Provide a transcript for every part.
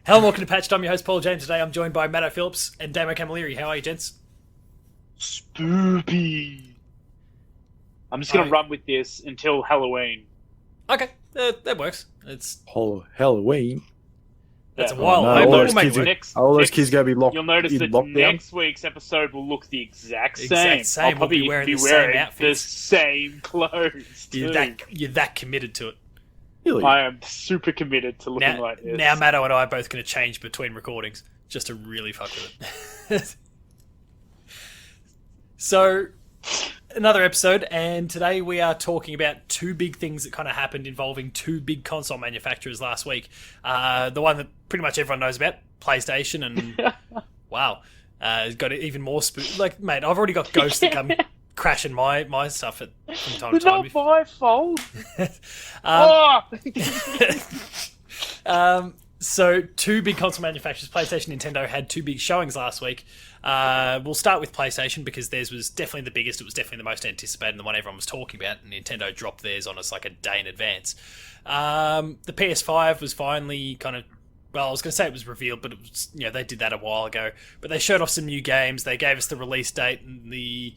Hello and welcome to Patched. I'm your host, Paul James. Today I'm joined by Matto Phillips and Damo Camilleri. How are you, gents? Spoopy. I'm just going to run with this until Halloween. Okay, that works. It's Halloween. That's Yeah. a while No, away, all but those we'll make kids it are- work. All those kids going to be locked. You'll notice in that lockdown. next week's episode will look the exact same. Exact same. I'll We'll probably be wearing be the same wearing the outfits. same clothes. You're too. that committed to it. Really? I am super committed to looking like this. Now Matto and I are both going to change between recordings just to really fuck with it. So, another episode, and today we are talking about two big things that kind of happened involving two big console manufacturers last week. The one that pretty much everyone knows about, PlayStation, and wow, got even more like, mate, I've already got ghosts that come crashing my stuff from time to It's time. not my fault. So, two big console manufacturers, PlayStation and Nintendo, had two big showings last week. We'll start with PlayStation because theirs was definitely the biggest. It was definitely the most anticipated and the one everyone was talking about. And Nintendo dropped theirs on us like a day in advance. The PS5 was finally kind of... Well, I was going to say it was revealed, but it was, they did that a while ago. But they showed off some new games. They gave us the release date and the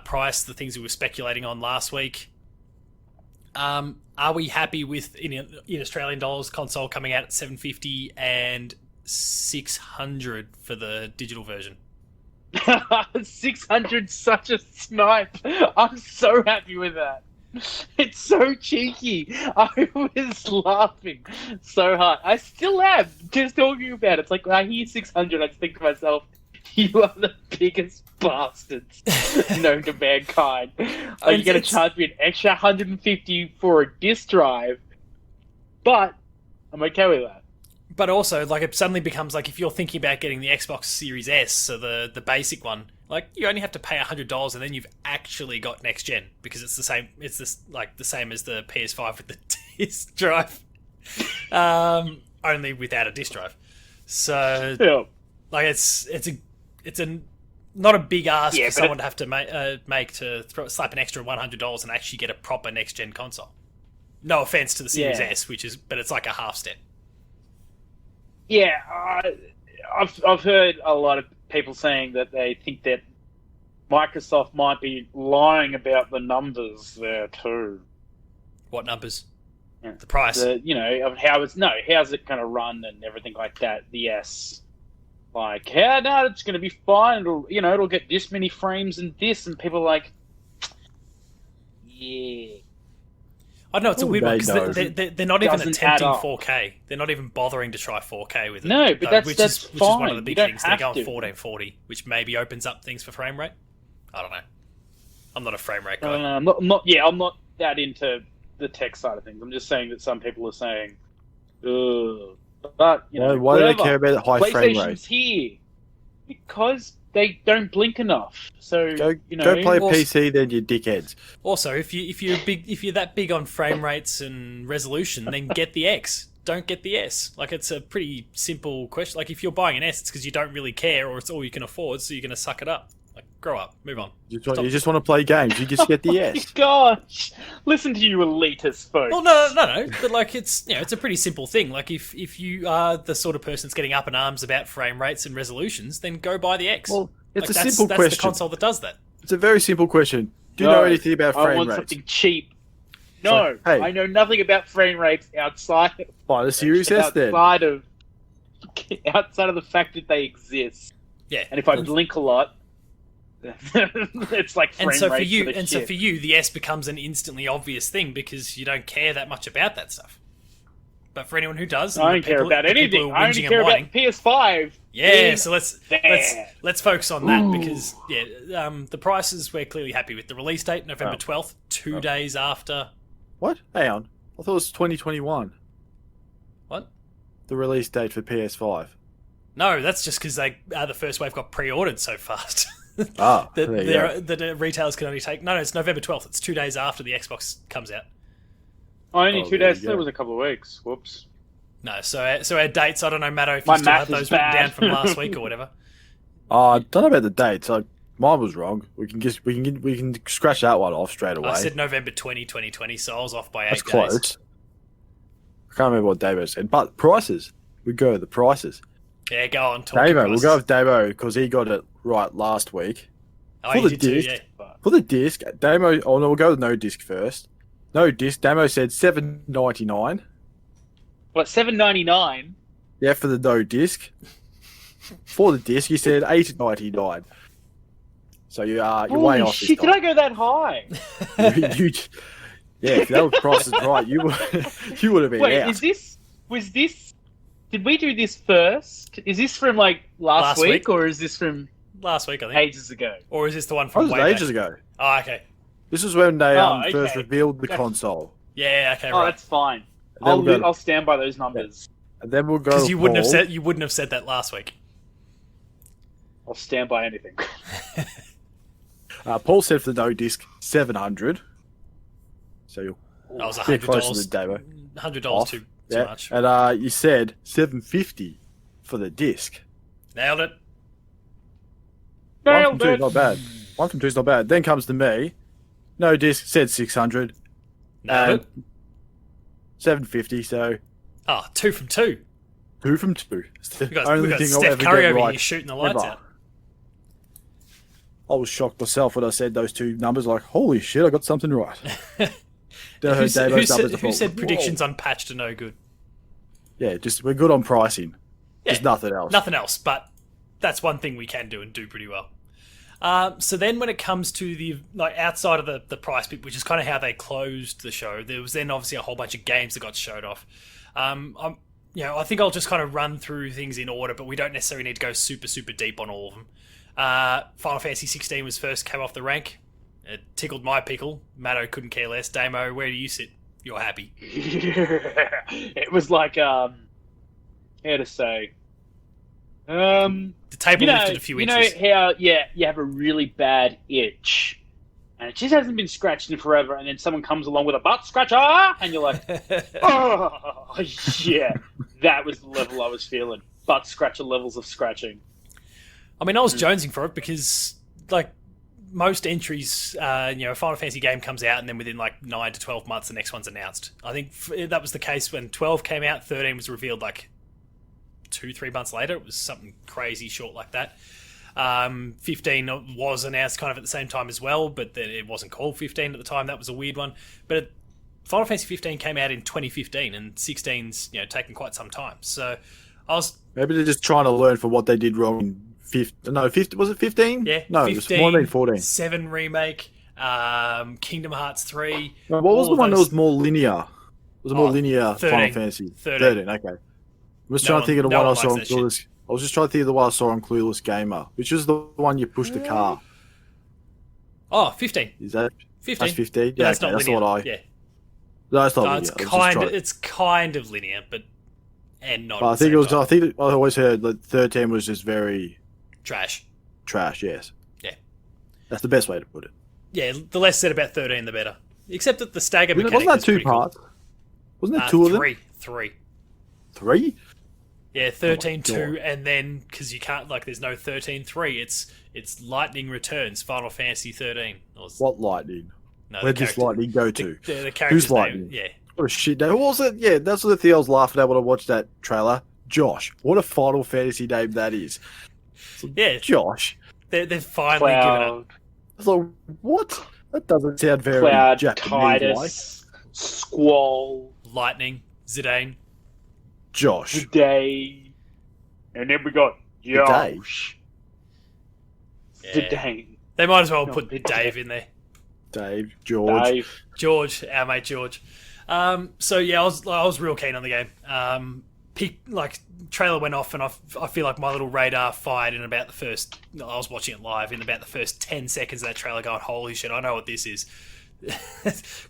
price, the things we were speculating on last week. Are we happy with, in Australian dollars, console coming out at $750 and $600 for the digital version? 600, such a snipe. I'm so happy with that. It's so cheeky. I was laughing so hard. I still am, just talking about it. It's like when I hear 600, I just think to myself, you are the biggest bastards known to mankind. Are you going to charge me an extra 150 for a disk drive? But I'm okay with that. But also, like, it suddenly becomes like if you're thinking about getting the Xbox Series S, so the basic one, like, you only have to pay $100 and then you've actually got next gen because it's the same. It's this the same as the PS5 with the disk drive, only without a disk drive. So, Yeah. like, it's a not a big ask for someone to have to make to slap an extra $100 and actually get a proper next gen console. No offense to the Series S, but it's like a half step. Yeah, I've heard a lot of people saying that they think that Microsoft might be lying about the numbers there too. What numbers? Yeah. The price. Of how's it going to run and everything like that. The S, like, it's going to be fine. It'll get this many frames and this, and people are like, yeah. I don't know, it's a weird one because they're not even Doesn't attempting add up. 4K. They're not even bothering to try 4K with it. No, but though, that's which is fine. one of the big You don't things. They're have going to. 1440, which maybe opens up things for frame rate. I don't know. I'm not a frame rate guy. I'm not that into the tech side of things. I'm just saying that some people are saying, ugh. But, Why do they whatever. care about high frame PlayStation's rates? here because they don't blink enough. So Go play PC, then you dickheads. Also, if you're that big on frame rates and resolution, then get the X. Don't get the S. Like, it's a pretty simple question. Like, if you're buying an S, it's because you don't really care, or it's all you can afford, so you're going to suck it up. Like, grow up, move on. You just want to play games. You just get the S. Gosh, listen to you elitist folks. Well, no. But, like, it's it's a pretty simple thing. Like, if you are the sort of person that's getting up in arms about frame rates and resolutions, then go buy the X. Well, it's like, a simple that's question. the console that does that. It's a very simple question. Do you know anything about I frame want rates? something cheap. No, So, hey. I know nothing about frame rates outside Buy the Series S then. outside of the fact that they exist. Yeah. And if I blink a lot, it's like frame And so rates for you, for the and so shit. for you, the S becomes an instantly obvious thing because you don't care that much about that stuff. But for anyone who does, I don't care about anything. I only care about PS5. Yeah, so let's there. focus on that because the prices we're clearly happy with. The release date November 12th, 2 days after. What? Hang on. I thought it was 2021. What? The release date for PS5. No, that's just because the first wave got pre-ordered so fast. Ah, there you go. The retailers can only take. No, it's November 12th. It's 2 days after the Xbox comes out. Only 2 there days. you go. That was a couple of weeks. Whoops. No, so our dates. I don't know, Matto, if My you still math have is those written bad. down from last week or whatever. I don't know about the dates. Mine was wrong. We can scratch that one off straight away. I said November 2020, so I was off by 8 That's days. close. I can't remember what David said, but prices. we go with the prices. Yeah, go on. Talk your Damo, we'll prices. go with Damo because he got it right last week. Oh, for you the did too, disc, yeah. For the disc, Damo. Oh no, we'll go with no disc first. No disc. Damo said $7.99. What, $7.99? Yeah, for the no disc. For the disc, you said $8.99. So you're way Holy off. shit, did I go that high? Yeah, if that was prices right, you would have been Wait, out. did we do this first? Is this from like last Last week, week? or is this from Last week, I think. ages ago? Or is this the one That from was way ages back? ago. Oh, okay. This is when they Oh, first okay. revealed the That's- console. Yeah, okay, Oh, right. that's fine. And then we'll go- I'll stand by those numbers. And then we'll go. Because you wouldn't have Paul. said that last week. I'll stand by anything. Paul said for the no disc 700. So you're That was a bit closer $100. to Damo. $100 Off. too Yeah. much. And you said 750 for the disc. Nailed it. One Nailed from two, it. not bad. One from two is not bad. Then comes to me. No disc said 600. Nailed And it. 750. So Oh, 2 from 2. 2 from 2. It's the We got, only we got thing I'll Steph ever Curry get over right. here shooting the lights ever. out. I was shocked myself when I said those two numbers. Like, holy shit, I got something right. Then I heard Damo's numbers, I Who thought, said whoa. predictions unpatched are no good? Yeah, just we're good on pricing. Yeah, Just nothing else. Nothing else, but that's one thing we can do and do pretty well. So then when it comes to the outside of the price bit, which is kind of how they closed the show, there was then obviously a whole bunch of games that got showed off. I think I'll just kind of run through things in order, but we don't necessarily need to go super, super deep on all of them. Final Fantasy 16 was first, came off the rank. It tickled my pickle. Matto couldn't care less. Damo, where do you sit? You're happy. It was like, how to say? The table lifted a few inches. You know how, you have a really bad itch, and it just hasn't been scratched in forever, and then someone comes along with a butt scratcher, and you're like, oh, yeah, that was the level I was feeling. Butt scratcher levels of scratching. I mean, I was jonesing for it because, like, most entries, a Final Fantasy game comes out and then within, 9 to 12 months, the next one's announced. I think that was the case when 12 came out, 13 was revealed, 2-3 months later. It was something crazy short like that. 15 was announced kind of at the same time as well, but then it wasn't called 15 at the time. That was a weird one. But Final Fantasy 15 came out in 2015, and 16's, taken quite some time. So I was... Maybe they're just trying to learn from what they did wrong in 15. No, 50, was it 15? Yeah, No, 15, it was more than 14. 7 remake, Kingdom Hearts 3. No, what was all the of one that those- was more linear? Was it more linear 13. Final Fantasy? 13. Okay. I was No trying one- to think of the no one I one saw on likes that Clueless. I was just trying to think of the one I saw on Clueless Gamer, which is the one you push the car. Oh, 15. Is that 15. that's 15? Yeah, Yeah, that's okay, not that's linear. what I. Yeah. No, it's not No, linear. it's I was just kind trying- of linear, but not. I at the think it same was. time. I think I always heard that 13 was just very Trash. trash. Yes. Yeah. That's the best way to put it. Yeah, the less said about 13, the better. Except that the stagger mechanic Wasn't that was two pretty cool. parts? Wasn't there two of them? Three. 3? Yeah, 13 Oh my 2, and then because you can't there's no 13 3. It's Lightning Returns, Final Fantasy 13. Or, What lightning? no, Where the does character- lightning go to? The character's Who's Lightning? name, yeah. What a shit name. What was it? Yeah, that's the thing I was laughing at when I watched that trailer. Josh. What a Final Fantasy name that is. Yeah, Josh. they've finally given up. Cloud, I was like, what? That doesn't sound very Cloud, Japanese-like. Titus, Squall, Lightning, Zidane. Josh. Day, and then we got Day. Josh. Yeah. Zidane. They might as well No, put Dave. Dave in there. Dave. George. Dave. George, our mate George. So yeah, I was real keen on the game. Trailer went off, and I feel like my little radar fired in about the first. I was watching it live in about the first 10 seconds of that trailer, going, "Holy shit, I know what this is,"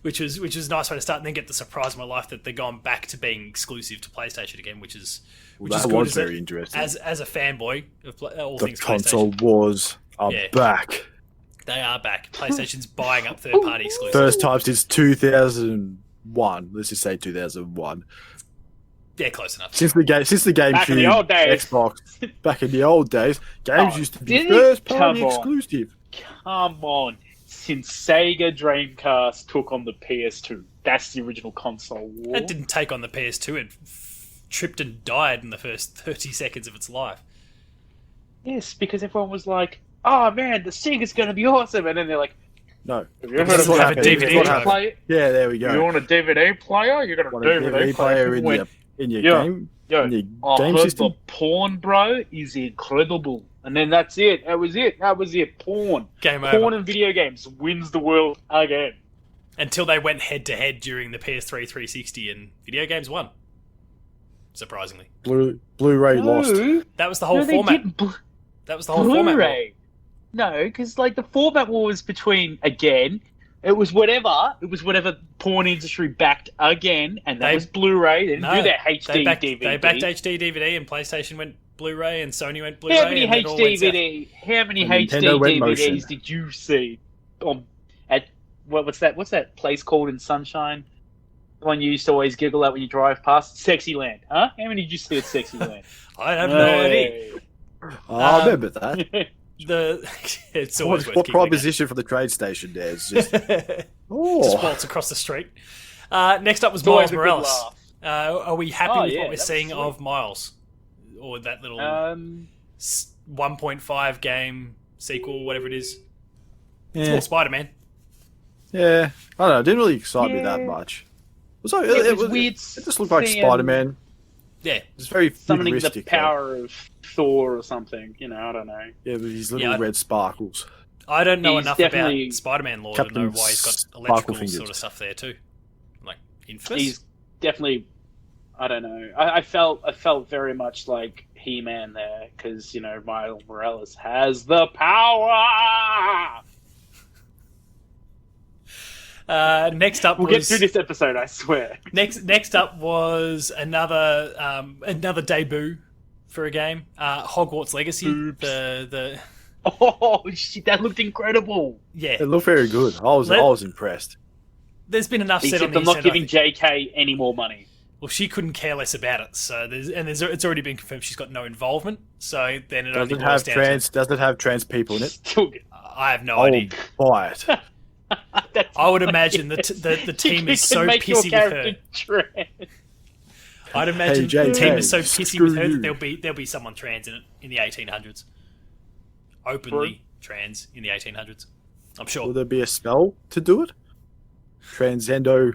which was a nice way to start, and then get the surprise of my life that they're going back to being exclusive to PlayStation again, which is That good was as very a, interesting. as a fanboy of all The things console PlayStation. wars are Yeah. back. They are back. PlayStation's buying up third-party exclusives. First time since 2001. Let's just say 2001. Yeah, close enough. Since the GameCube, Back in the old days. Xbox, back in the old days, games Oh, used to be didn't it? first party Come on. exclusive. Come on. Since Sega Dreamcast took on the PS2, that's the original console war. That didn't take on the PS2. It tripped and died in the first 30 seconds of its life. Yes, because everyone was like, "Oh man, the Sega's going to be awesome," and then they're like, No. "Have you ever This heard is of what a happened. DVD What happened. player? Yeah, there we go. You want a DVD player? You got a Want a DVD player in Went, your Yeah. game? Yo, In your I game heard system? the porn, bro, is incredible." And then that's it. That was it. Porn. Game Porn over. and video games wins the world again. Until they went head to head during the PS3 360 and video games won. Surprisingly. Blu-ray lost. That was the whole no, they format. didn't. That was the whole format. Blu-ray. No, because like the format war was between again. It was whatever porn industry backed again, and that They- was Blu-ray. They didn't No, do that HD they backed, DVD. They backed HD DVD and PlayStation went Blu-ray and Sony went Blu-ray. How many and it all went south. How many And HD Nintendo went DVDs motion. did you see? At what's that place called in Sunshine? The one you used to always giggle at when you drive past? Sexyland, huh? How many did you see at Sexyland? I have no idea. Oh, I remember that. It's always worth What giggling at. proposition for the trade station there? It's just, Just oh, waltz across the street. Next up was It's always Miles a good Morales. laugh. Are we happy Oh, with yeah, what we're that was seeing sweet. of Miles? Or that little 1.5 game sequel, whatever it is? It's yeah, more Spider-Man. yeah. I don't know. It didn't really excite me that Yeah. much. So It was weird. It just looked like seeing Spider-Man. Yeah. It's very summoning the futuristic. power of Thor or something. You know, I don't know. Yeah, with these little Yeah. red sparkles. I don't know He's enough definitely about Spider-Man lore to Captain know why he's got Sparkle electrical Fingers. sort of stuff there too. Like Infamous. He's definitely. I don't know. I felt very much like He-Man there because Miles Morales has the power. Next up We'll was get through this episode, I swear. next up was another debut for a game, Hogwarts Legacy. Oops. The Oh shit, that looked incredible. yeah. It looked very good. I was impressed. There's been enough said on Except the I'm not internet, I giving think- JK any more money. Well, she couldn't care less about it. So it's already been confirmed she's got no involvement. So then it only boils down Does it have trans people in it? Still good. I have no I'll idea. buy it. That's I would imagine the team You is can so make your pissy with her. character trans. I'd imagine Hey, the team JK, is so pissy screw with her you. that there'll be someone trans in it in the 1800s. Openly trans in the 1800s. I'm Will sure. there be a spell to do it? Transendo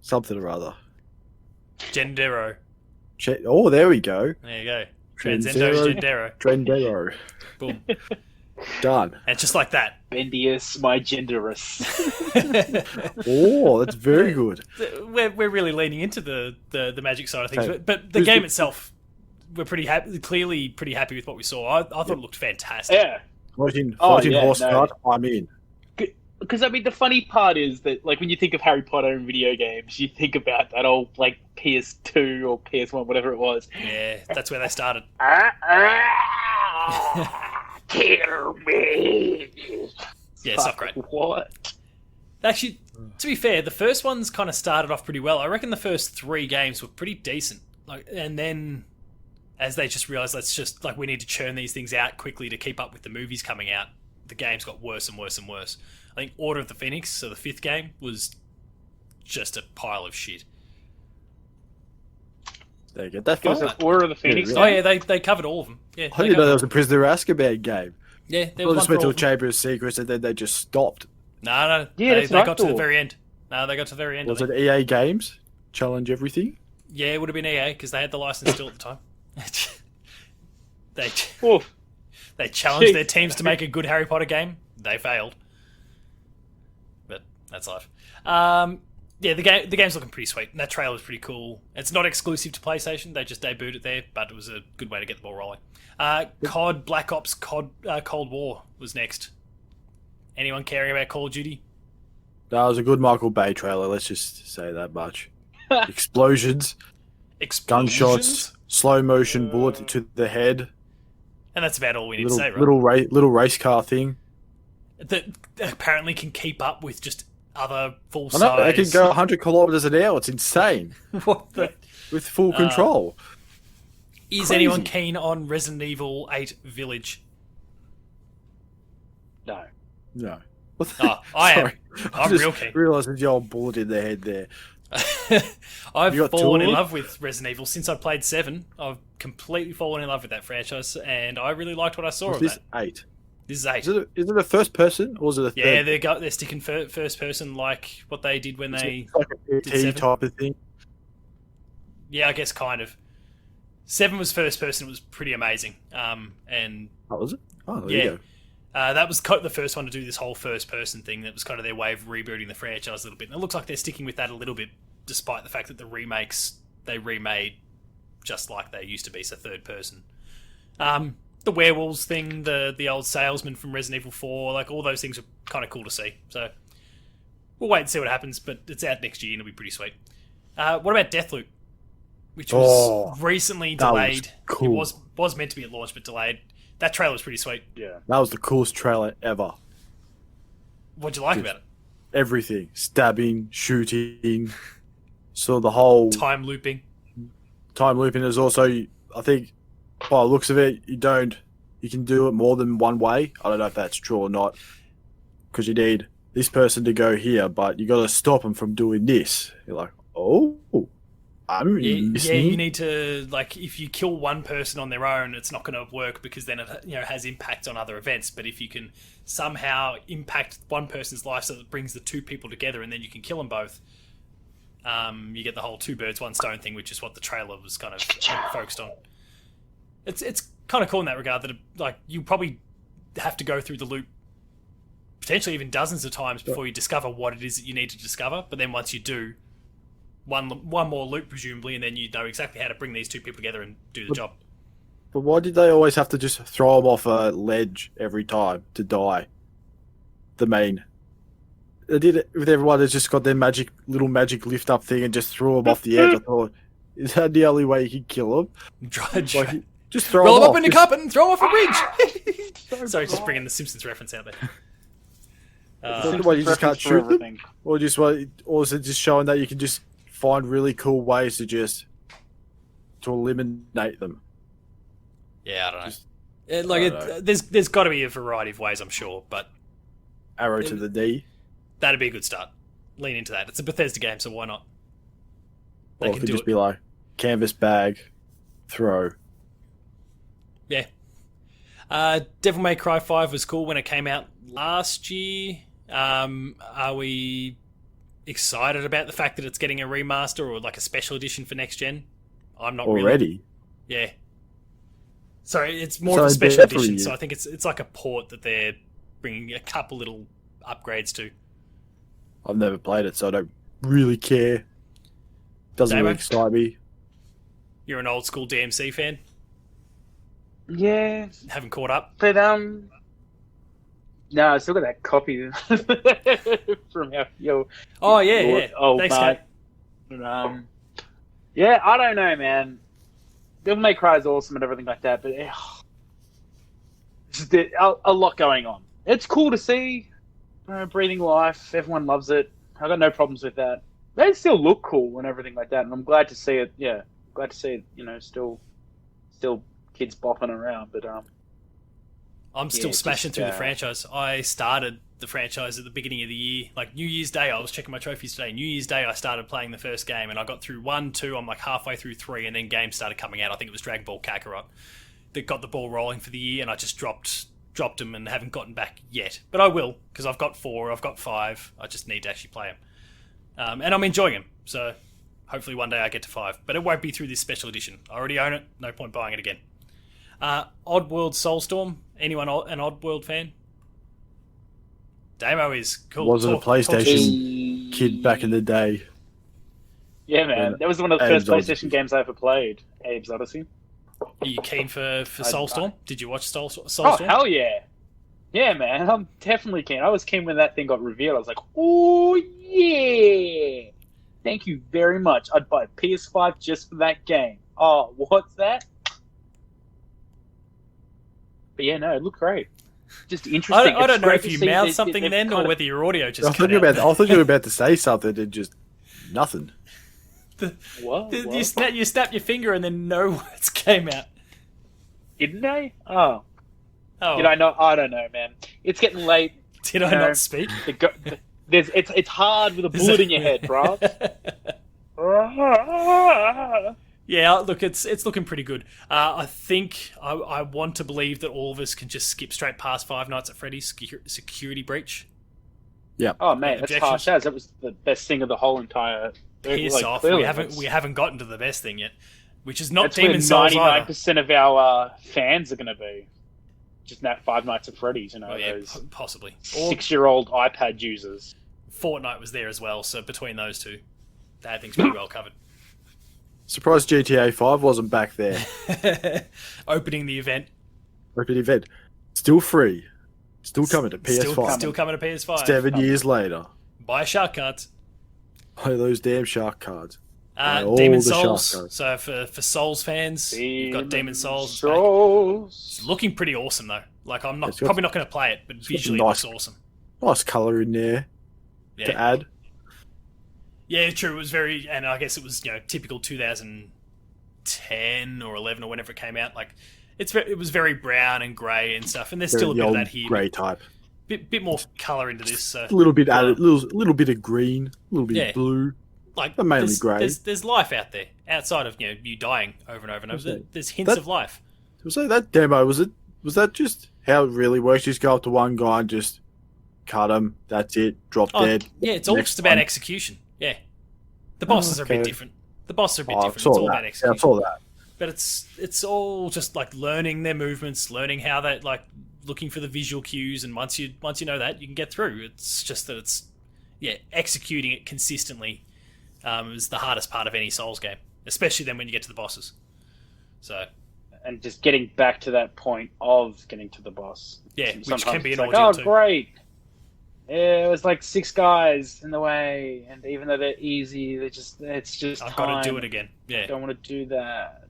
something or other. Gendero. Oh, there we go. There you go. Transero. Transendo Gendero. Trendero. Boom. Done. And just like that. Bendius, my genderous. Oh, that's very good. We're really leaning into the magic side of things. Hey, But the who's game the- itself, we're clearly pretty happy with what we saw. I thought it looked fantastic. Yeah. Floating yeah, horse no. cart, I'm in. Because I mean, the funny part is that, like, when you think of Harry Potter in video games, you think about that old like PS2 or PS1, whatever it was. Yeah, that's where they started. Kill me. Yeah, it's not great. What? Actually, to be fair, the first one's kind of started off pretty well. I reckon the first 3 games were pretty decent. And then as they just realised, we need to churn these things out quickly to keep up with the movies coming out, the games got worse and worse and worse. I think Order of the Phoenix, so the 5th game, was just a pile of shit. They get that It was far. an Order of the Phoenix. Yeah, Oh yeah, they covered all of them. Yeah, I didn't know there was a Prisoner of Azkaban game. Yeah, there Well, was just one went for to all a of them. Chamber of Secrets and then they just stopped. No, Yeah, they that's what I got to the thought. very end. No, they got to the very end. I Was think. it EA Games? Challenge everything? Yeah, it would have been EA because they had the license still at the time. Oof. They challenged their Jeez. teams to make a good Harry Potter game. They failed. But that's life. Yeah, the game's looking pretty sweet. And that trailer was pretty cool. It's not exclusive to PlayStation. They just debuted it there, but it was a good way to get the ball rolling. COD Black Ops Cold War was next. Anyone caring about Call of Duty? That was a good Michael Bay trailer, let's just say that much. Explosions, Explosions? gunshots, slow motion bullet to the head, And that's about all we need to say, right? little race car thing. That apparently can keep up with just other full I know, they can size. go 100 kilometers an hour. It's insane. What the? With full control. Is Crazy. anyone keen on Resident Evil 8 Village? No. No. Oh, I am. Sorry. I'm just real keen. realised there's the old bullet in the head there. I've You got two fallen in of them? love with Resident Evil since I played 7. I've completely fallen in love with that franchise, and I really liked what I saw Was of this that. 8? This is 8. Is it a first person or is it a Yeah, third? they're sticking first person like what they did when they. It's like a did PT 7. type of thing. Yeah, I guess kind of. 7 was first person. It was pretty amazing. And Oh, was it? Oh, there yeah, you go. that was the first one to do this whole first person thing. That was kind of their way of rebooting the franchise a little bit. And it looks like they're sticking with that a little bit, despite the fact that the remakes they remade just like they used to be, so third person. The werewolves thing, the old salesman from Resident Evil 4, like all those things are kind of cool to see. So we'll wait and see what happens, but it's out next year and it'll be pretty sweet. What about Deathloop? Which was recently that was delayed. cool. It was meant to be at launch, but delayed. That trailer was pretty sweet. Yeah. That was the coolest trailer ever. What'd you like about it? Everything. Stabbing, shooting. So the whole Time looping. time looping is also, I think, by the looks of it, you can do it more than one way. I don't know if that's true or not. Because you need this person to go here, but you got to stop them from doing this. You're like, oh, I'm Yeah, listening. you need to, like, if you kill one person on their own, it's not going to work because then it has impact on other events. But if you can somehow impact one person's life so that it brings the two people together and then you can kill them both, you get the whole two birds, one stone thing, which is what the trailer was kind of focused on. It's kind of cool in that regard that, like, you probably have to go through the loop potentially even dozens of times before you discover what it is that you need to discover. But then once you do, one more loop presumably, and then you know exactly how to bring these two people together and do the job. But why did they always have to just throw them off a ledge every time to die? The main. They did it with everyone that's just got their little magic lift up thing and just threw them off the edge. I thought, is that the only way you can kill them? Like, just throw Roll them them off. up in a cup and throw them off a ridge. Sorry, just bringing the Simpsons reference out there. What, you just can't Preference for shoot them? everything. Or is it just showing that you can just find really cool ways to eliminate them? Yeah, I don't know. Just- Like, I don't know. there's got to be a variety of ways, I'm sure, but Arrow to the knee. that'd be a good start. Lean into that. It's a Bethesda game, so why not? They Or it can could do just it. be like canvas bag, throw. Yeah. Devil May Cry 5 was cool when it came out last year. Are we excited about the fact that it's getting a remaster or like a special edition for next gen? I'm not really. Already. Yeah. Sorry, it's more So of a special definitely- edition, so I think it's like a port that they're bringing a couple little upgrades to. I've never played it, so I don't really care. Doesn't really Damo? excite me. You're an old school DMC fan? Yeah, Haven't caught up? but no, I still got that copy from your Oh, yeah, your yeah. old Thanks, mate. Kate. But, yeah, I don't know, man. Devil May Cry is awesome and everything like that, but a lot going on. It's cool to see, breathing life. Everyone loves it. I got no problems with that. They still look cool and everything like that, and I'm glad to see it. Yeah, glad to see it. Still kids bopping around, but I'm still Yeah, smashing just, through the franchise. I started the franchise at the beginning of the year. Like New Year's Day, I was checking my trophies today. New Year's Day, I started playing the first game, and I got through 1, 2, I'm like halfway through 3, and then games started coming out. I think it was Dragon Ball Kakarot that got the ball rolling for the year, and I just dropped them and haven't gotten back yet. But I will, because I've got 4, I've got 5. I just need to actually play them. And I'm enjoying them, so hopefully one day I get to 5. But it won't be through this special edition. I already own it, no point buying it again. Oddworld Soulstorm. Anyone an Oddworld fan? Damo is cool. Was it a Talk- PlayStation kid back in the day? Yeah, man, When that was one of the Abe's first Odyssey. PlayStation games I ever played. Abe's Odyssey. Are you keen for Soulstorm? Did you watch Oh Soulstorm? hell yeah, yeah, man, I'm definitely keen. I was keen when that thing got revealed. I was like, oh yeah, thank you very much. I'd buy a PS5 just for that game. Oh, what's that? But yeah, no, it looked great. Just interesting. I don't It's know great if to you see mouthed that something they've then, kind or of- whether your audio I just thought cut you out. were about to say something and just nothing. What? You snapped your finger and then no words came out. Didn't they? Oh, Oh, did I not? I don't know, man. It's getting late. did I No. not speak? It's hard with a bullet in your head, bro. Yeah, look, it's looking pretty good. I think I want to believe that all of us can just skip straight past Five Nights at Freddy's security breach. Oh man, that's Objections? harsh as. That was the best thing of the whole entire. Piss off. Clearly, We haven't gotten to the best thing yet, which is not That's where Demon Souls 99% of our fans are going to be. Just in that Five Nights at Freddy's, you know, Oh, yeah, those possibly. Or 6-year-old iPad users. Fortnite was there as well, so between those two, they had things pretty well covered. Surprised GTA 5 wasn't back there. Opening the event. Open event. Still free. Still coming to PS5. Still coming to PS5. 7 years later. Buy shark cards. Oh, those damn shark cards. All Demon the shark Souls. cards. So for Souls fans, you've got Demon Souls. Souls. It's looking pretty awesome though. Like I'm It's got- probably not going to play it, but visually nice- it looks awesome. Nice colour in there to Yeah, add. yeah, true. It was very, and I guess it was typical 2010 or 11 or whenever it came out. Like it was very brown and grey and stuff, and there's still a The bit of old that here. grey type. Bit more colour into this. So A little bit added, little bit of green, a little bit Yeah. of blue. like but mainly there's, grey. There's life out there outside of you dying over and over and over. Okay. There's hints That- of life. So that demo was that just how it really works? You just go up to one guy and just cut him. That's it. Drop dead. Yeah, it's all Next just about one. execution. Yeah, the bosses are a bit okay. different. The bosses are a bit Oh, I different. saw It's all that. about Yeah, execution. I saw that. But it's all just like learning their movements, learning how they looking for the visual cues, and once you know that, you can get through. It's just that it's executing it consistently is the hardest part of any Souls game, especially then when you get to the bosses. So And just getting back to that point of getting to the boss. yeah, Sometimes which can be it's an like, ordeal oh, too. great. Yeah, it was like 6 guys in the way, and even though they're easy, it's just I've time. got to do it again. Yeah. I don't want to do that.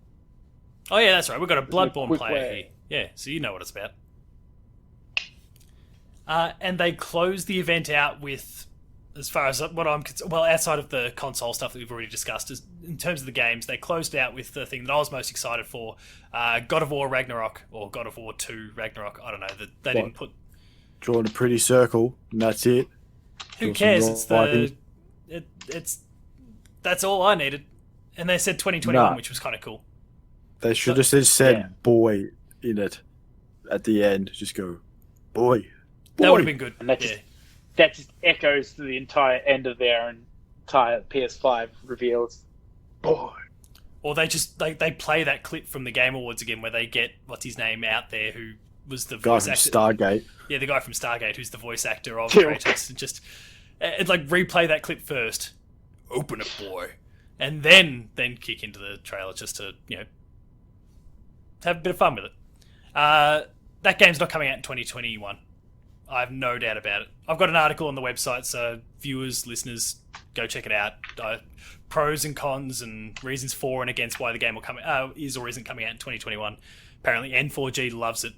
Oh yeah, that's right. We've got a a Bloodborne quick player way. here. Yeah, so you know what it's about. And they closed the event out with, as far as what I'm outside of the console stuff that we've already discussed, in terms of the games, they closed it out with the thing that I was most excited for, God of War Ragnarok, or God of War 2 Ragnarok. I don't know. They didn't put... Drawing a pretty circle, and that's it. Who Draw some cares? It's writing. that's all I needed. And they said 2021, No. which was kind of cool. They should have said yeah. "boy" in it at the end. Just go, "boy." That would have been good. And that Yeah. just that just echoes to the entire end of their entire PS5 reveals. Boy. Or they just they play that clip from the Game Awards again, where they get what's his name out there, who was the Guy voice from actor. Stargate. Yeah, the guy from Stargate, who's the voice actor of Yeah. Kratos, and just it's like replay that clip first, open it, boy, and then kick into the trailer just to have a bit of fun with it. That game's not coming out in 2021. I have no doubt about it. I've got an article on the website, so viewers, listeners, go check it out. Pros and cons and reasons for and against why the game will come is or isn't coming out in 2021. Apparently, N4G loves it,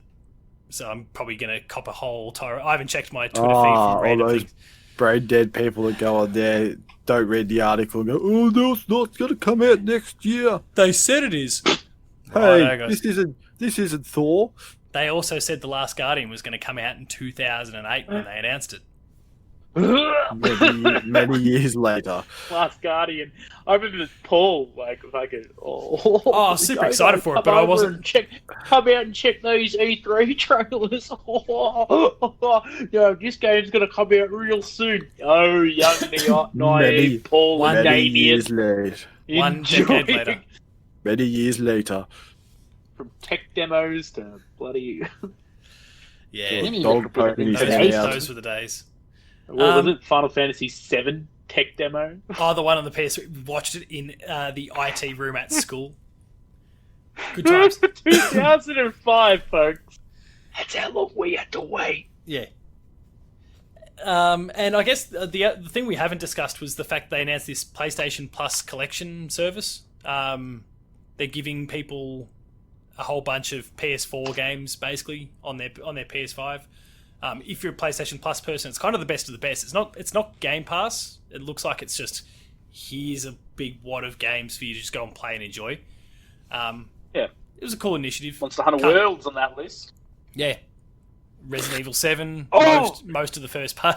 so I'm probably going to cop a whole tire. I haven't checked my Twitter feed for all random those things. brain dead people that go on there, don't read the article and go, "Oh, no, it's not going to come out next year." They said it is. Hey, Righto, guys. this isn't Thor. They also said The Last Guardian was going to come out in 2008 when they announced it. Many years later. Last Guardian. I remember Paul, Oh, super excited for it, but I wasn't- Come out and check those E3 trailers. This game's gonna come out real soon. Oh, young naive Paul and Many Damien. years later. One decade later. Many years later. From tech demos to bloody. Yeah, Dog poking his head out. those were the days. What was it? Final Fantasy VII tech demo. Oh, the one on the PS3. We watched it in the IT room at school. Good times. 2005, folks. That's how long we had to wait. Yeah. And I guess the thing we haven't discussed was the fact they announced this PlayStation Plus collection service. They're giving people a whole bunch of PS4 games basically on their PS5. If you're a PlayStation Plus person, it's kind of the best of the best. It's not Game Pass. It looks like it's just here's a big wad of games for you to just go and play and enjoy. Yeah. It was a cool initiative. Monster Hunter Can't- World's on that list. Yeah. Resident Evil 7, Oh! most of the first part.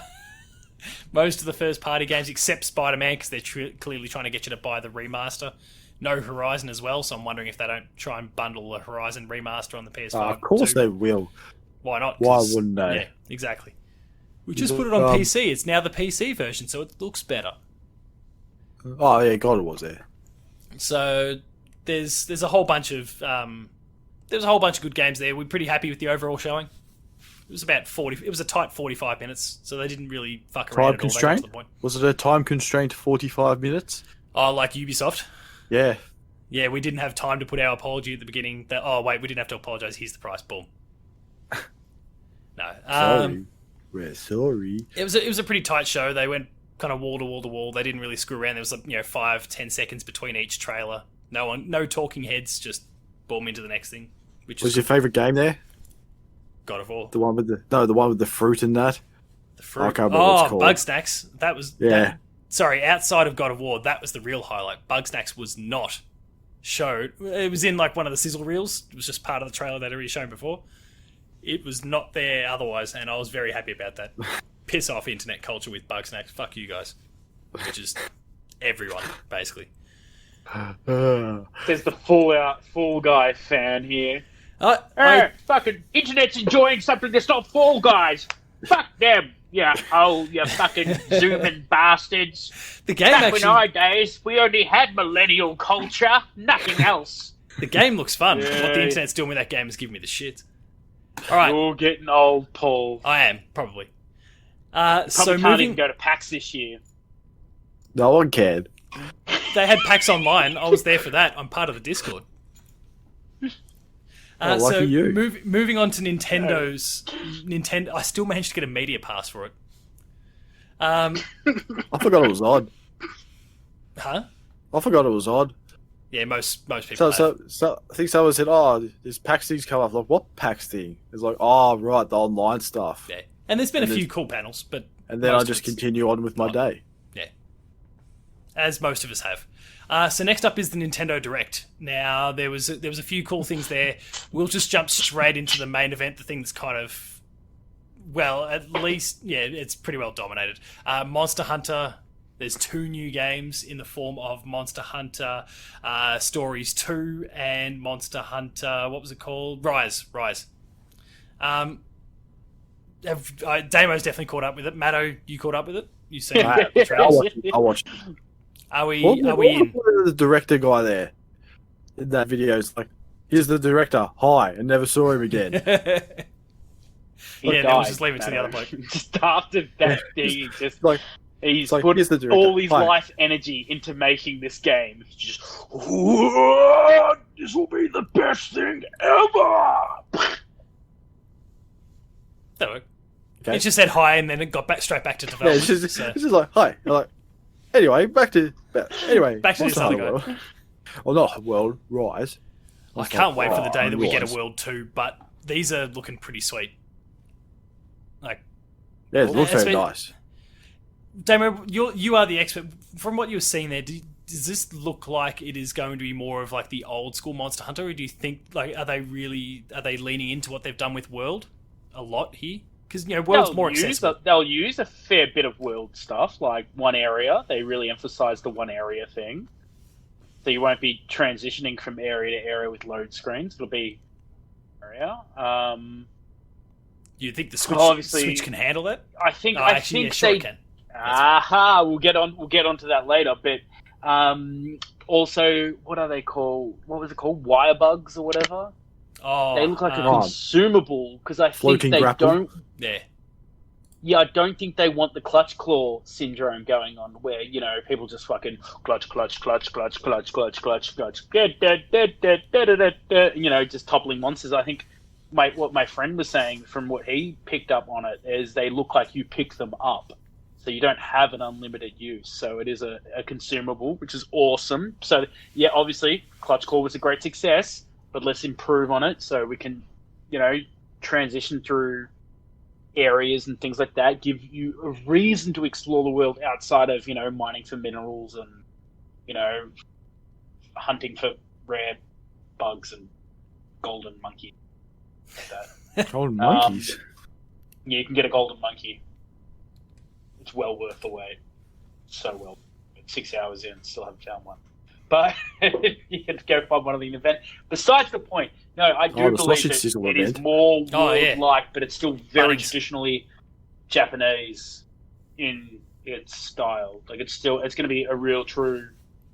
most of the first-party games, except Spider-Man, because they're clearly trying to get you to buy the remaster. No Horizon as well, so I'm wondering if they don't try and bundle the Horizon remaster on the PS5. Of course too. they will. Why not? Why wouldn't they? Yeah, exactly. We just put it on PC. It's now the PC version, so it looks better. Oh yeah, God, it was there. So there's a whole bunch of good games there. We're pretty happy with the overall showing. It was about 40. It was a tight 45 minutes, so they didn't really fuck around Time at all. They got to constraint? the point. Was it a time constraint 45 minutes? Oh, like Ubisoft. Yeah. Yeah, we didn't have time to put our apology at the beginning. Oh wait, we didn't have to apologise. Here's the price. Boom. No. Sorry. We're sorry. It was a pretty tight show. They went kind of wall to wall to wall. They didn't really screw around. There was 5-10 seconds between each trailer. No talking heads. Just boom into the next thing. Which Was is your favourite game there? God of War. The one with the fruit and that. The fruit. I can't remember what it's called. Bugsnax. That was Yeah. Sorry, outside of God of War, that was the real highlight. Bugsnax was not showed. It was in like one of the sizzle reels. It was just part of the trailer that already shown before. It was not there otherwise, and I was very happy about that. Piss off internet culture with Bugsnax. Fuck you guys. Which is everyone, basically. There's the Fall Guy fan here. Fucking internet's enjoying something that's not Fall Guys. Fuck them. Yeah, you fucking zooming bastards. The game Back actually... in our days, we only had millennial culture, nothing else. The game looks fun. Yeah. What the internet's doing with that game is giving me the shit. Alright. You're getting old, Paul. I am, probably. Probably can't even go to PAX this year. No one cared. They had PAX Online. I was there for that. I'm part of the Discord. Lucky you. Moving on to Nintendo's... Nintendo. I still managed to get a media pass for it. I forgot it was odd. Huh? I forgot it was odd. Yeah, most people So I think someone said, "Oh, this PAX thing's come up." Like, what PAX thing? It's like, oh, right, the online stuff. Yeah, and there's been a few cool panels, but And then I just continue on with my day. Yeah, as most of us have. So next up is the Nintendo Direct. Now there was a few cool things there. We'll just jump straight into the main event. The thing that's kind of, well, at least it's pretty well dominated. Monster Hunter. There's 2 new games in the form of Monster Hunter Stories 2 and Monster Hunter, what was it called? Rise. Damo's definitely caught up with it. Matto, you caught up with it? You seen the trailers? I watched. Are we What in? was the director guy there in that video? It's like, here's the director. Hi, and never saw him again. Yeah, we'll just leave it to the other bloke. Just after that thing, he just like. He's like, put here's the director. all his Hi. life energy into making this game. He's just, this will be the best thing ever. That worked. Okay. It just said hi, and then it got straight back to Yeah, development. it's just like, hi. I'm like, anyway, back to Back to Monster this other Hunter guy. World. Well, not World, Rise. I can't wait for the day that we get a Rise. World 2, but these are looking pretty sweet. Like, Yeah, it looks very Especially- nice. Damo, you are the expert. From what you were seeing there, does this look like it is going to be more of like the old school Monster Hunter, or do you think like are they leaning into what they've done with World a lot here? Because World's more accessible. They'll use a fair bit of world stuff, like one area. They really emphasize the one area thing. So you won't be transitioning from area to area with load screens. It'll be area. You think the Switch can handle that? I think It can. Aha, we'll get on to that later. But also, what are they called? What was it called? Wire bugs or whatever. Oh, They look like a consumable because I think Floating they grapple? don't. Yeah. Yeah, I don't think they want the clutch claw syndrome going on, where people just fucking clutch, just toppling monsters. I think what my friend was saying from what he picked up on it is they look like you pick them up. So you don't have an unlimited use. So it is a consumable, which is awesome. So yeah, obviously Clutch Claw was a great success, but let's improve on it so we can, transition through areas and things like that. Give you a reason to explore the world outside of, mining for minerals and, hunting for rare bugs and golden monkey. Like that. Golden monkeys. Yeah, you can get a golden monkey. it's well worth the wait. So well. 6 hours in, still haven't found one. But you can go find one of the event. Besides the point, no, I do believe that it is more world-like, but it's still very traditionally Japanese in its style. Like it's going to be a real true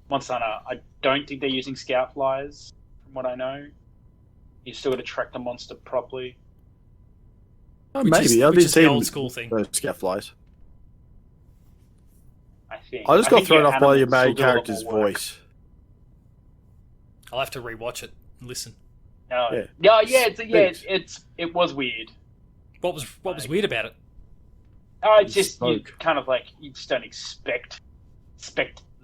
Monster Hunter. I don't think they're using scout flyers, from what I know. You still got to track the monster properly. Oh, maybe I did see the old school thing. Those scout flies. I just got thrown off by your main character's voice. I'll have to rewatch it and listen. It was weird. What was weird about it? Oh, it's just you kind of like you just don't expect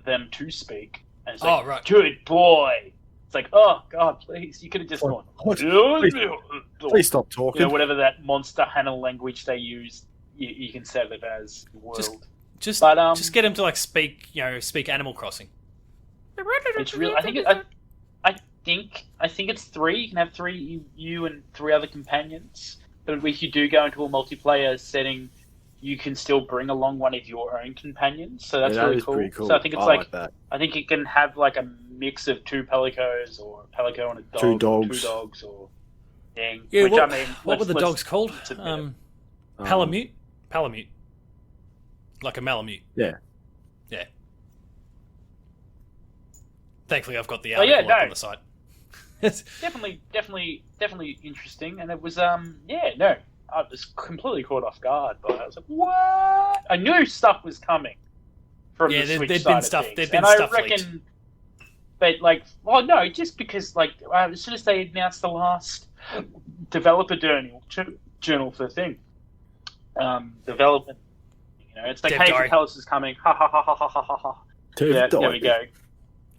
them to speak. And it's like, right. Good boy. It's like, oh god, please, you could have just gone. Please stop talking. Whatever that Monster Hunter language they use, you can set it as the world. Just get him to like speak Animal Crossing. It's real. I think it's 3. You can have 3 you and 3 other companions. But if you do go into a multiplayer setting, you can still bring along one of your own companions. So that's really cool. Pretty cool. So I think it's I think it can have like a mix of 2 pelicos or a pelico and a dog, 2 dogs, 2 dogs, or thing. Yeah, what were the dogs called? Palamute. Palamute. Like a Malamute. Yeah. Yeah. Thankfully, I've got the article up on the site. definitely interesting, and it was I was completely caught off guard, but I was like, what? I knew stuff was coming from the Switch side of things, and I reckon, but just because as soon as they announced the last developer journal for the thing, development. It's like, hey, Palace is coming. Ha ha ha ha ha ha ha. There we go.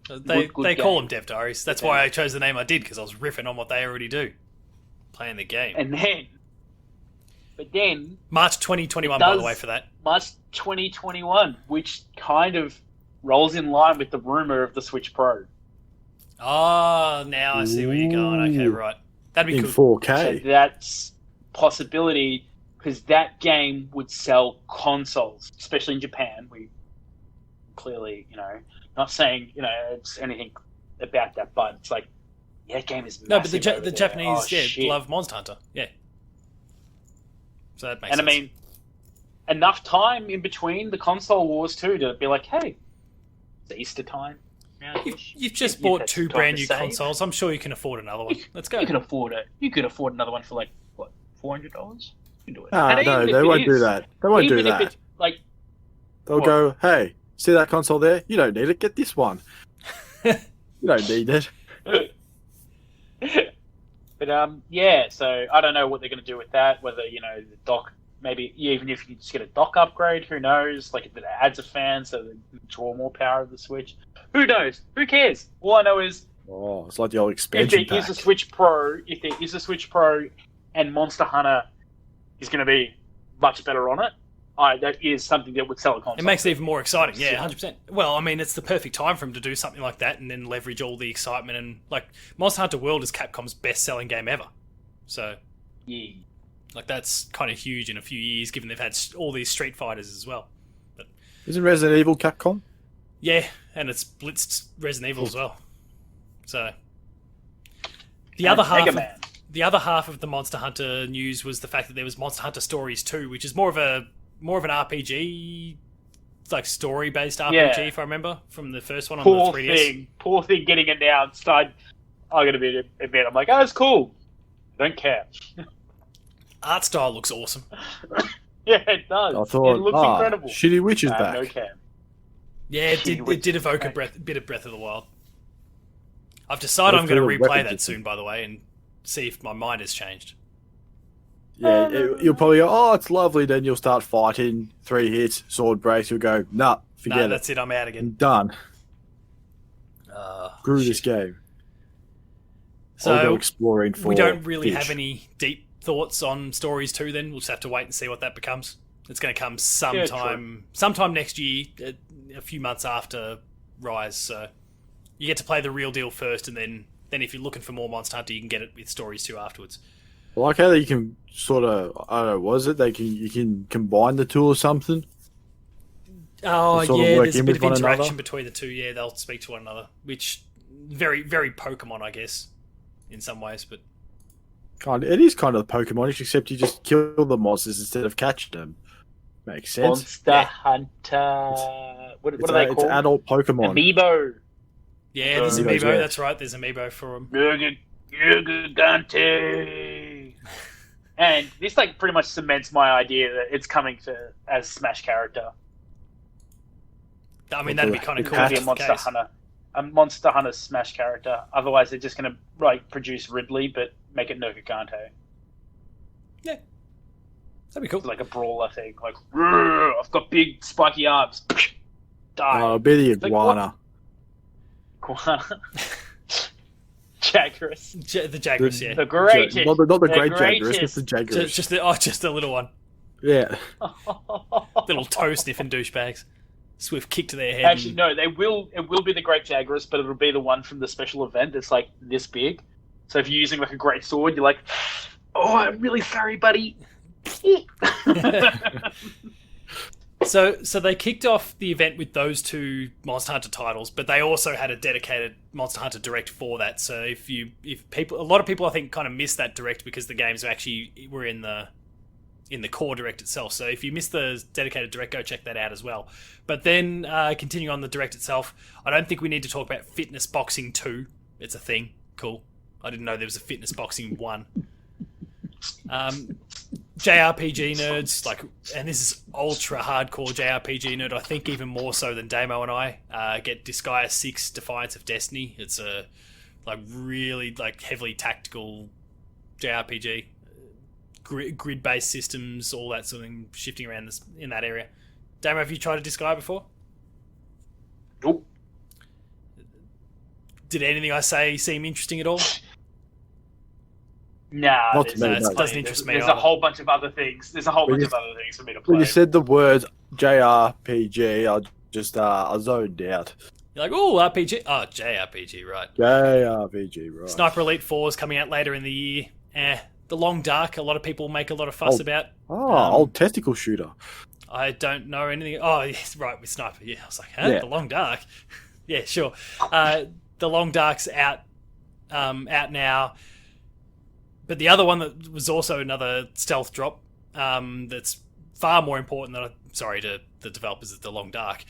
They call them Dev Diaries. That's why I chose the name I did, because I was riffing on what they already do. Playing the game. But then... March 2021, by the way, for that. March 2021, which kind of rolls in line with the rumour of the Switch Pro. Oh, now I see where you're going. Okay, right. That'd be cool. In 4K. So that's possibility... Because that game would sell consoles, especially in Japan. We clearly, not saying, it's anything about that, but it's like, that game is massive. No, but the Japanese, love Monster Hunter. Yeah. So that makes sense. And I mean, enough time in between the console wars too to be like, hey, it's Easter time. You've just bought 2 brand new consoles. I'm sure you can afford another one. Let's go. You can afford it. You could afford another one for like, what, $400? Do it. No, they won't do that. They won't do that. They'll go, hey, see that console there? You don't need it. Get this one. You don't need it. But so I don't know what they're going to do with that. Whether the dock, maybe even if you just get a dock upgrade, who knows? Like if it adds a fan so they draw more power of the Switch. Who knows? Who cares? All I know is, it's like the old expansion pack. If there is a Switch Pro, and Monster Hunter is going to be much better on it, that is something that would sell a console. It makes it even more exciting, 100%. Well, I mean, it's the perfect time for him to do something like that and then leverage all the excitement. And, Monster Hunter World is Capcom's best-selling game ever. So, that's kind of huge in a few years, given they've had all these Street Fighters as well. But isn't Resident Evil Capcom? Yeah, and it's blitzed Resident Evil as well. So, the other half of the Monster Hunter news was the fact that there was Monster Hunter Stories 2, which is more of an RPG, story-based RPG, if I remember, from the first one on the 3DS. Poor thing getting announced. I'm going to admit, I'm like, oh, it's cool. I don't care. Art style looks awesome. Yeah, it does. I thought, it looks incredible. Shitty Witch is back. No care. Yeah, it did evoke a bit of Breath of the Wild. I've decided I'm going to replay that soon, by the way, and see if my mind has changed. Yeah, you'll probably go, oh, it's lovely. Then you'll start fighting, 3 hits, sword breaks. You'll go, forget it. That's it. I'm out again. I'm done. Screw this game. So I'll go exploring for we don't really have any deep thoughts on Stories 2 then. We'll just have to wait and see what that becomes. It's going to come sometime next year, a few months after Rise. So you get to play the real deal first, and then if you're looking for more Monster Hunter, you can get it with Stories 2 afterwards. I like how you can sort of, I don't know, you can combine the two or something? Oh sort of yeah, work there's a in bit with of one interaction another. between the two. Yeah, they'll speak to one another, which very Pokemon, I guess, in some ways. But It is kind of Pokemon, except you just kill the monsters instead of catching them. Makes sense. Monster Yeah. Hunter. What It's are they it's called? adult Pokemon. Amiibo. yeah, there's Amiibos, Amiibo. yeah. That's right. There's Amiibo for them. Gigante. And this like pretty much cements my idea that it's coming to as Smash character. I mean, that'd be kind of It's cool. going to if be a that's the Monster case. Hunter. A Monster Hunter Smash character. Otherwise, they're just going to like produce Ridley, but make it Gigante. Yeah, that'd be cool. It's like a brawler thing. Like, "Rrr, I've got big spiky arms. Die. Oh, a bit of like, iguana. Jagras. The Jagras, yeah. The greatest. Not the The great Jagras, greatest. just the Jagras. Just the little one. Yeah. Little toe sniffing douchebags. Swift kick to their head. Actually, and- no. It will be the Great Jagras, but it'll be the one from the special event that's like this big. So if you're using like a great sword, you're like, "Oh, I'm really sorry, buddy." So they kicked off the event with those two Monster Hunter titles, but they also had a dedicated Monster Hunter Direct for that. So a lot of people I think kind of missed that Direct because the games actually were in the core Direct itself. So if you missed the dedicated Direct, go check that out as well. But then continuing on the Direct itself, I don't think we need to talk about Fitness Boxing 2. It's a thing. Cool. I didn't know there was a Fitness Boxing 1. JRPG nerds, and this is ultra hardcore JRPG nerd, I think even more so than Damo and I, get Disgaea 6 Defiance of Destiny. It's a really heavily tactical JRPG. Grid-based systems, all that sort of thing, shifting around in that area. Damo, have you tried a Disgaea before? Nope. Did anything I say seem interesting at all? Nah, Not to me, no. It doesn't interest me There's either. a whole bunch of other things. There's a whole When bunch you- of other things for me to play. When you said the words JRPG, I zoned out. You're like, oh, RPG? Oh, JRPG, right. JRPG, right. Sniper Elite 4 is coming out later in the year. The Long Dark, a lot of people make a lot of fuss about. Old testicle shooter. I don't know anything. Oh, yes, right, with Sniper. Yeah, I was like, huh? Yeah. The Long Dark? Yeah, sure. The Long Dark's out now. But the other one that was also another stealth drop that's far more important than, sorry to the developers of The Long Dark,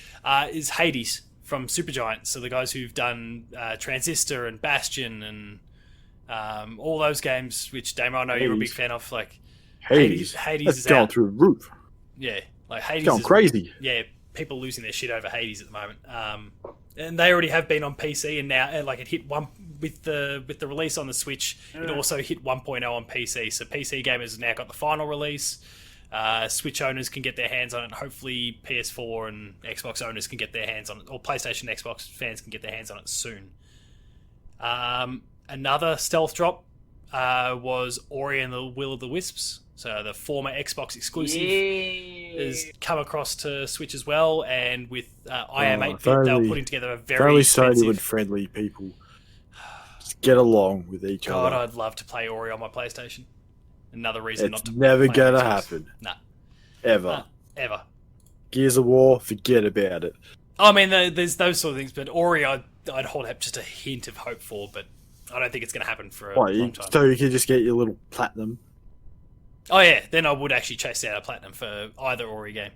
is Hades from Supergiant. So the guys who've done Transistor and Bastion and all those games, which Damo, I know you're a big Hades. fan of. Like Hades. Hades That's is going out. through the roof. Yeah, like Hades It's going is crazy. Yeah, people losing their shit over Hades at the moment. And they already have been on PC, and now it hit one with the release on the Switch. It also hit 1.0 on PC. So PC gamers have now got the final release. Switch owners can get their hands on it. Hopefully, PS4 and Xbox owners can get their hands on it, or PlayStation, Xbox fans can get their hands on it soon. Another stealth drop was Ori and the Will of the Wisps. So the former Xbox exclusive has come across to Switch as well, and with IM8 if they were only- putting together a If very only Sony expensive. would friendly people just get along with each God, other. I'd love to play Ori on my PlayStation. Another reason not It's to. never play on gonna Xbox. happen. Nah, Ever. ever. Gears of War, forget about it. I mean, there's those sort of things, but Ori, I'd hold up just a hint of hope for, but I don't think it's going to happen for a long time. So you can just get your little platinum. Oh yeah, then I would actually chase out a platinum for either Ori game.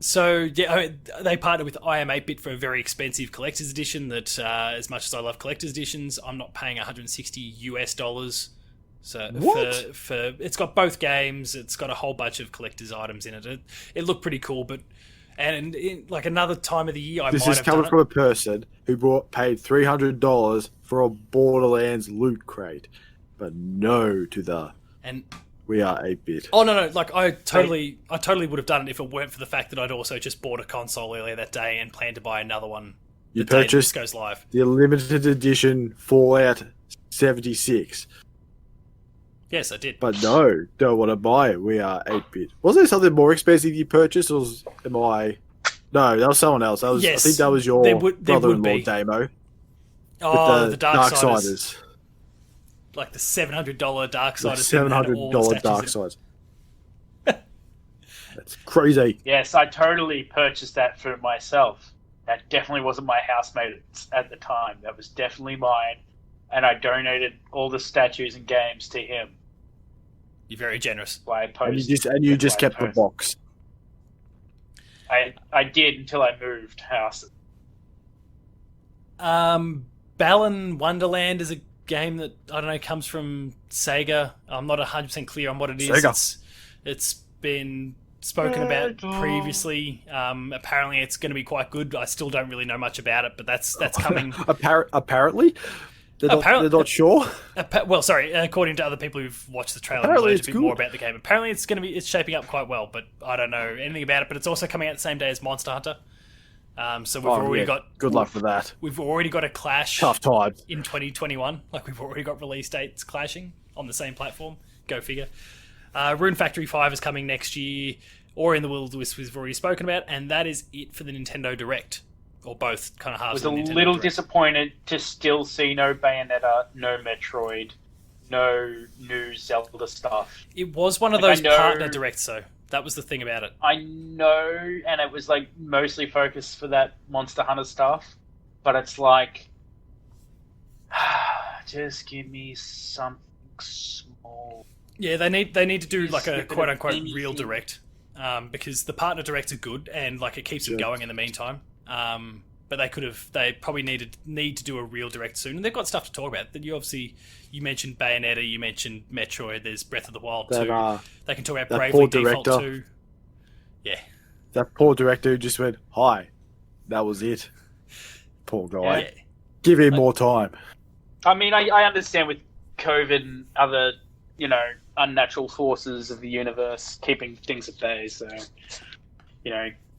So yeah, they partnered with IM8-bit for a very expensive collector's edition. That as much as I love collector's editions, I'm not paying $160. So What? for it's got both games. It's got a whole bunch of collector's items in it. It looked pretty cool, but and in like another time of the year, This might is have coming done from a person who paid $300 for a Borderlands loot crate, but no to the it. And we are 8-bit. oh no, like I totally would have done it if it weren't for the fact that I'd also just bought a console earlier that day and planned to buy another one. You the day that this purchased goes live. the limited edition Fallout 76, Yes, I did. but no, don't want to buy it. We are 8-bit. Was there something more expensive you purchased, or am I? No, that was someone else. I Yes, think that was your there would brother-in-law, be. Damo. Oh, with the Darksiders. Darksiders. Like the $700 The Darksiders. $700 Darksiders. That's crazy. Yes, I totally purchased that for myself. That definitely wasn't my housemate at the time. That was definitely mine, and I donated all the statues and games to him. You're very generous. That's why I posted. And you just kept the box. I did until I moved house. Balan Wonderland is a game that, I don't know, comes from Sega. I'm not 100% clear on what it is. Sega. It's been spoken about previously. Apparently it's going to be quite good. I still don't really know much about it, but that's coming. Apparently? They're not sure? According to other people who've watched the trailer and learned a bit more about the game. Apparently it's shaping up quite well, but I don't know anything about it. But it's also coming out the same day as Monster Hunter. So we've already got... Good luck with that. We've already got a clash. Tough times. In 2021. Like, we've already got release dates clashing on the same platform. Go figure. Rune Factory 5 is coming next year. Ori and the Will of the Wisps we've already spoken about. And that is it for the Nintendo Direct. Or both kind of halves of the Nintendo Direct. I was a little disappointed to still see no Bayonetta, no Metroid, no new Zelda stuff. It was one of those partner directs, though. That was the thing about it. I know, and it was like mostly focused for that Monster Hunter stuff, but it's like, just give me something small. Yeah, they need to do like a quote unquote real direct, because the partner directs are good and like it keeps it going in the meantime. But they probably need to do a real direct soon, and they've got stuff to talk about. You mentioned Bayonetta, you mentioned Metroid. There's Breath of the Wild 2. They can talk about Bravely Default 2. Yeah, that poor director who just went, "Hi," that was it. Poor guy. Yeah. Give him more time. I mean, I understand with COVID and other, unnatural forces of the universe keeping things at bay. So, that's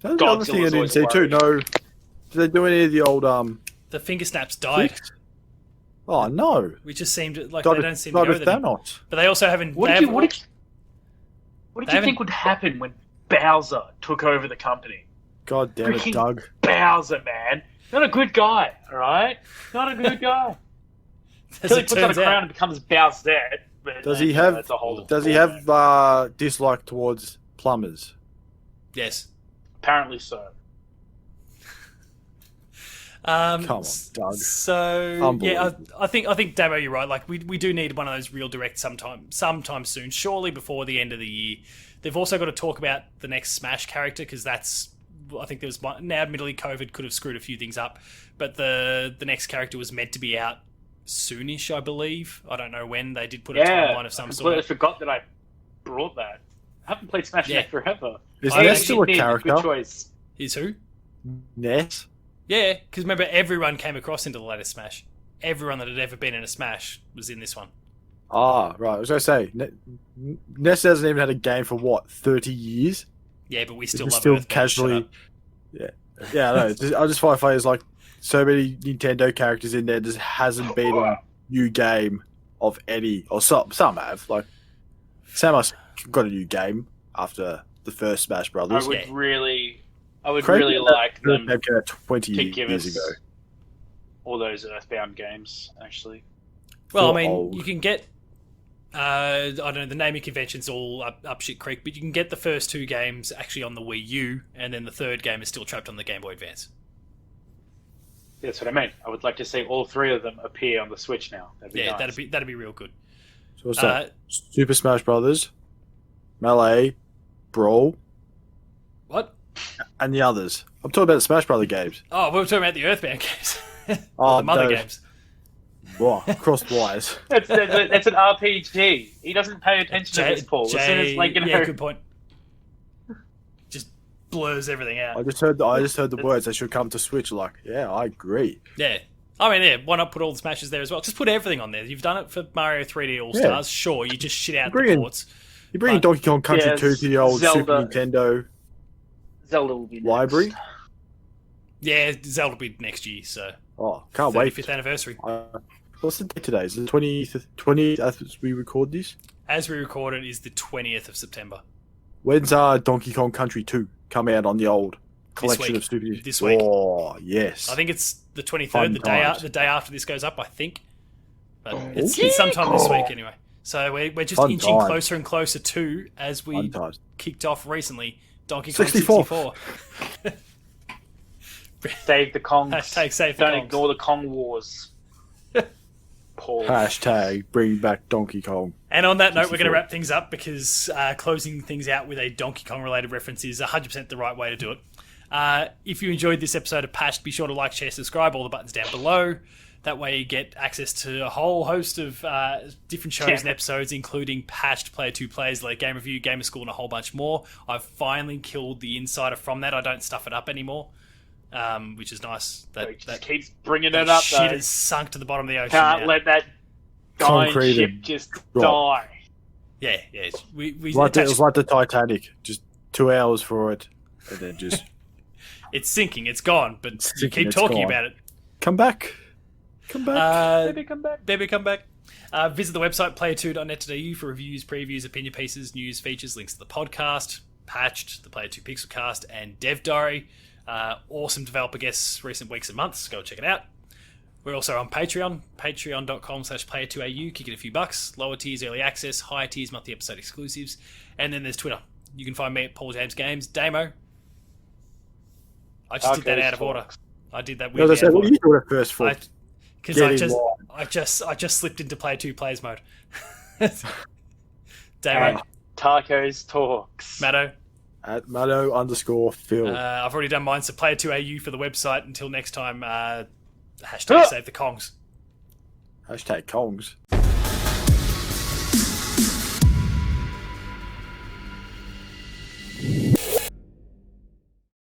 the other thing I didn't see too. No. Did they do any of the old The finger snaps died. Fixed? Oh no! We just seemed like they don't seem to go them. Thanos. But they also haven't. What did you think would happen when Bowser took over the company? God damn it, Doug! Bowser, man, not a good guy. All right, not a good guy. Until he puts on a crown and becomes Bowser. Does he have dislike towards plumbers? Yes. Apparently so. Come on, Doug. So yeah, I think Damo, you're right. Like we do need one of those real directs sometime soon. Surely before the end of the year. They've also got to talk about the next Smash character because I think there was one. Now, admittedly, COVID could have screwed a few things up, but the next character was meant to be out soonish, I believe. I don't know when. They did put a timeline of some sort. I completely forgot that I brought that. I haven't played Smash yet forever. Is Ness still a character? Good choice. Is who? Ness. Yeah, because remember, everyone came across into the latest Smash. Everyone that had ever been in a Smash was in this one. Ah, right. I was going to say, Ness hasn't even had a game for, 30 years? Yeah, but we still love still Earthbound, casually... Yeah, I know. I just find it funny, it's like, so many Nintendo characters in there, just hasn't been a new game of any... Or some have. Like, Samus got a new game after the first Smash Brothers. I would really like them to 20 to give years us ago. All those Earthbound games, actually. Well, I mean, you can get... I don't know, the naming convention's all up shit creek, but you can get the first two games actually on the Wii U, and then the third game is still trapped on the Game Boy Advance. That's what I mean. I would like to see all three of them appear on the Switch now. That'd be nice. that'd be real good. So what's that? Super Smash Brothers, Melee, Brawl. What? And the others. I'm talking about the Smash Brother games. Oh, we were talking about the Earthbound games. The mother games. Wow, crossed wires. That's an RPG. He doesn't pay attention to this, Paul. Good point. Just blurs everything out. I just heard the words. They should come to Switch. Like, yeah, I agree. Yeah. I mean, yeah, why not put all the Smashes there as well? Just put everything on there. You've done it for Mario 3D All-Stars. Yeah. Sure, you just shit out the ports. You bring Donkey Kong Country 2 to the old Zelda. Super Nintendo Zelda will be next. library. Yeah, Zelda will be next year, so... Oh, can't wait. 35th anniversary. What's the date today? Is it the 20th as we record this? As we record it is the 20th of September. When's Donkey Kong Country 2 come out on the old collection of Super Nintendo? This week. Oh, yes. I think it's the 23rd, the day after this goes up, I think. But it's sometime this week anyway. So we're just Fun inching time. closer and closer to, as we Fun times. kicked off recently, Donkey Kong 64. 64. Save the Kongs. Hashtag save the Don't Kongs. ignore the Kong Wars. Paul. Hashtag bring back Donkey Kong. And on that note, we're going to 64. wrap things up because closing things out with a Donkey Kong related reference is 100% the right way to do it. If you enjoyed this episode of Pashed, be sure to like, share, subscribe, all the buttons down below. That way you get access to a whole host of different shows and episodes, including Patched, Player 2 Plays, Late Game Review, Gamer School, and a whole bunch more. I've finally killed the insider from that. I don't stuff it up anymore, which is nice. It just keeps bringing it up, shit though. has sunk to the bottom of the ocean Can't now. let that dying Concrete ship and just drop. die. Yeah. We It was like the Titanic. Just 2 hours for it, and then just it's sinking, it's gone, but you sinking, keep it's talking gone. about it. come back. Come back. Baby, come back. Baby, come back. Visit the website player2.net.au for reviews, previews, opinion pieces, news, features, links to the podcast, Patched, the Player 2 Pixelcast, and Dev Diary. Awesome developer guests recent weeks and months. Go check it out. We're also on Patreon, patreon.com/player2au. Kick it a few bucks. Lower tiers, early access. Higher tiers, monthly episode exclusives. And then there's Twitter. You can find me at Paul James Games. Damo. I just did that out of order. I did that No, weirdly out of what order. are you doing at first for? Because Get in line. I just slipped into Player 2 Players mode. Damo. Tacos Talks. Matto. At Matto_Phil. I've already done mine, so Player 2 AU for the website. Until next time, hashtag save the Kongs. Hashtag Kongs.